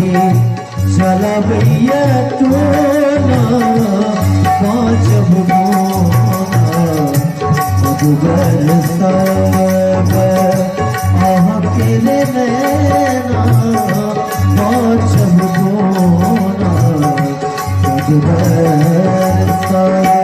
चला भैया टोना पाँच मधुबर सब अकेले नैना पाँच मधुबर सब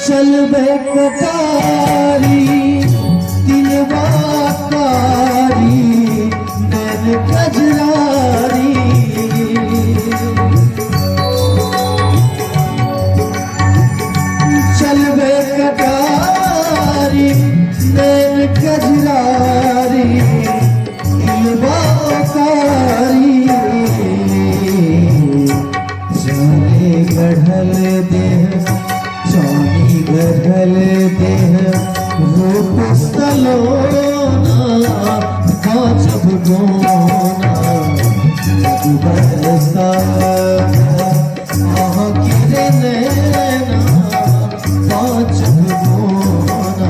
चल बे कटारी दिलवा कारी नैन कजरारी चल बे कटारी नैन कजरारी दिलवा कारी जाने गढ़ल देह चानी गढ़ल देह रूप सलोना काजब गोना बरसा गिरे नैना काजब गोना